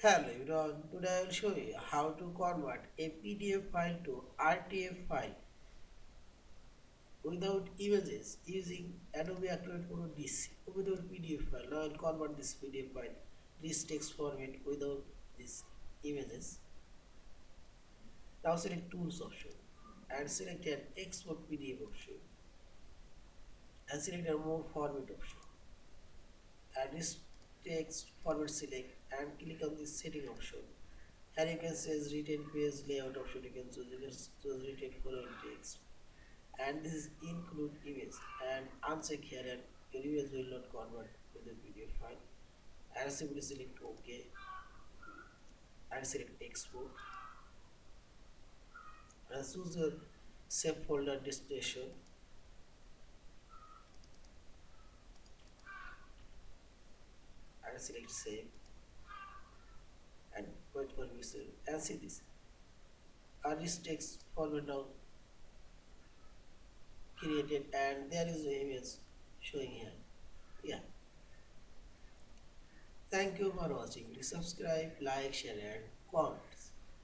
Hello everyone, today I will show you how to convert a PDF file to RTF file without images using Adobe Acrobat Pro DC without PDF file. Now I will convert this PDF file, this text format without these images. Now select Tools option and select an Export PDF option and select a More Format option. And this text format select and click on this setting option. Here you can choose written page layout option. You can choose written following text, and this is include image and uncheck here, and your image will not convert to the PDF file. And simply select OK and select export and choose your save folder destination and select save and wait for visual and see this. This text format now created and there is the image showing here. Yeah. Thank you for watching. Please subscribe, like, share and comment.